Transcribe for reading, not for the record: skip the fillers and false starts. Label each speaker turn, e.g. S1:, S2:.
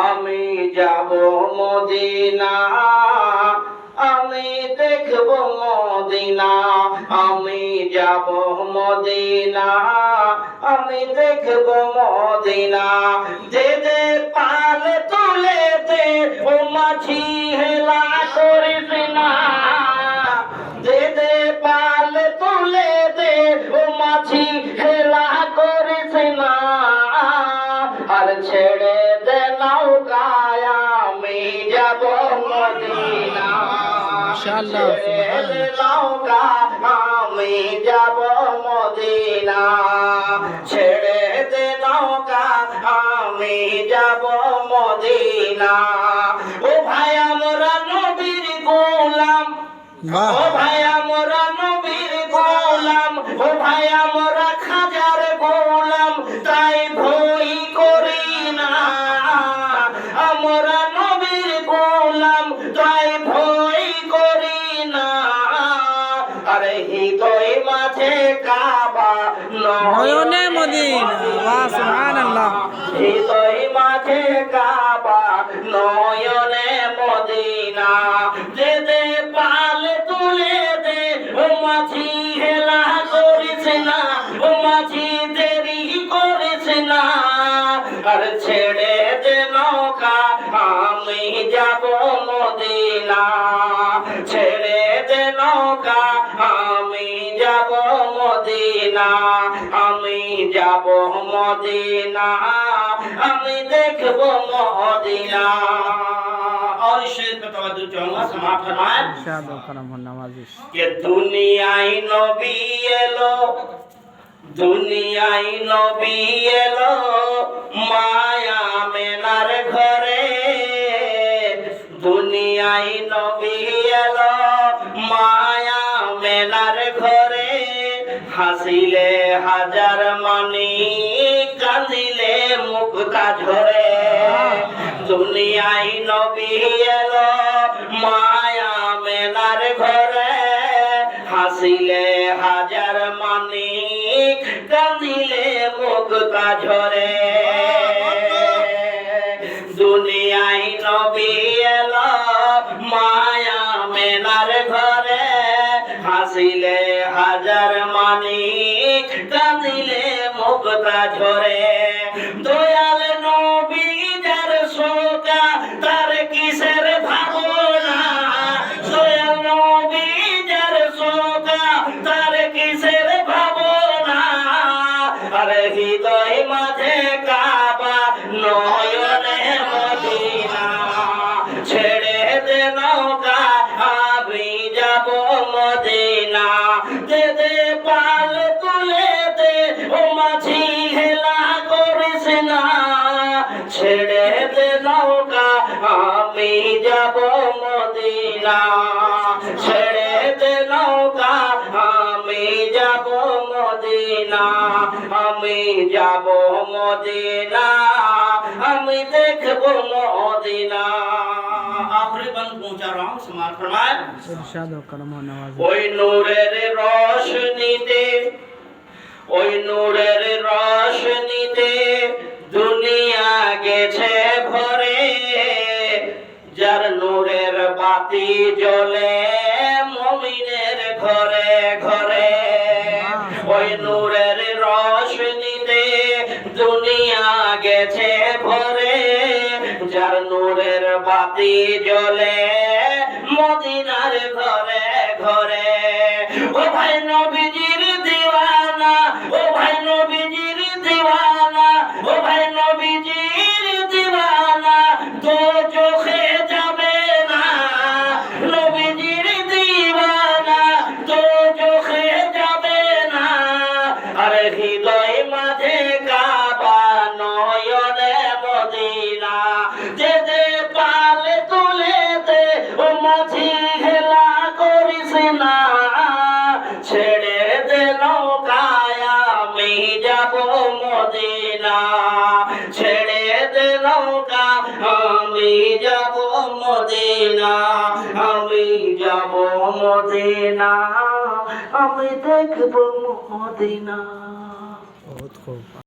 S1: আমি যাব মদিনা, আমি দেখব মদিনা, আমি যাব মদিনা, আমি দেখব মদিনা। যে যে পাল তুলে দে ও মাঝি হেলা করিস না, যে যে পাল তুলে দে ও মাঝি হেলা করিস না। আর ছেড়ে দে নৌকায় আমি যাব মদিনা, ছেড়ে দে নৌকা আমি যাব মদিনা, ছেড়ে দে নৌকা আমি যাব মদিনা। ও ভাই আমরা নবীর গোলাম, ও ভাই আমরা নবীর গোলাম, ও ভাই আমরা খাজার গোলাম, তাই ভয় করি না। আমরা নবীর গোলাম তাই ভয় করি না। আরে হৃদয় মাঝে কাবা নয়নে মদিনা, ওয়া সুবহানাল্লাহ। হৃদয় মাঝে কাবা নয়নে মদিনা। যে যে পাল তুলে দে ও মাঝি হেলা করিস না, ও মাঝি দেরি করিস না। আর ছেড়ে দে নৌকা আমি যাব মদিনা, ছেড়ে দে নৌকা আমি যাব মদিনা, আমি যাব মদিনা, আমি দেখব মদিনা। और शेर पे तवज्जो चाहूंगा, समाप्त फरमाएं। इरशाद करम नवाजिश के दुनियाई नबी एलो, दुनियाई नबी एलो माया मेनार घरे, दुनियाई नबी एलो माया मेनार घरे। হাসিলে হাজার মানি, কাঁদিলে মুক্তা ঝরে। দুনিয়ায় নবী এলো মায়া মেলার ঘরে, হাসিলে হাজার মানি, কাঁদিলে মুক্তা ঝরে। দুনিয়ায় নবী এলো মায়া মেলার ঘরে, হাসিলে হাজার মানি, কাঁদিলে মুক্তা ঝরে। দয়াল নবী যার শোকা তার কিসের ভাবনা, দয়াল নবী যার শোকা তার কিসের ভাবনা। আরে হৃদয় মাঝে কাবা নয়নে মদিনা, ছেড়ে দে নৌকা আমি যাব মদিনা। দে দে পাল তুলে দে ও মাঝি হেলা করিস না, ছেড়ে দে নৌকা আমি যাব মদিনা, ছেড়ে দে নৌকা আমি যাব মদিনা, আমি যাব মদিনা, আমি দেখব মদিনা। आखिरी बंद पहुंचा रहा हूं, समाप्त फरमाएं। इरशाद करम नवाजिश। ओई नूरेर रोशनीते, ओई नूरेर रोशनीते दुनिया गेছে ভরে। যার নূরের বাতি জ্বলে মুমিনের ঘরে ঘরে। ওই নূরের রোশনীতে দুনিয়া গেছে ভরে। যার নূরের বাতি জ্বলে মদিনার ঘরে ঘরে। ও ভাই নবীজির দিওয়ানা, ও ভাই নবীজির দিওয়ানা, ও ভাই নবীজির দিওয়ানা, তো চোখে যাবে না। নবীজির দিওয়ানা তো চোখে যাবে না। আরে হৃদয় মাঝে কাবা নয়নে মদিনা। যে যে পাল তুলে দে ও মাঝি হেলা করিস না, ছেড়ে দে নৌকায় আমি যাব মদিনা, ছেড়ে দে নৌকা আমি যাব মদিনা, আমি যাব মদিনা, আমি দেখব মদিনা। बहुत खूब।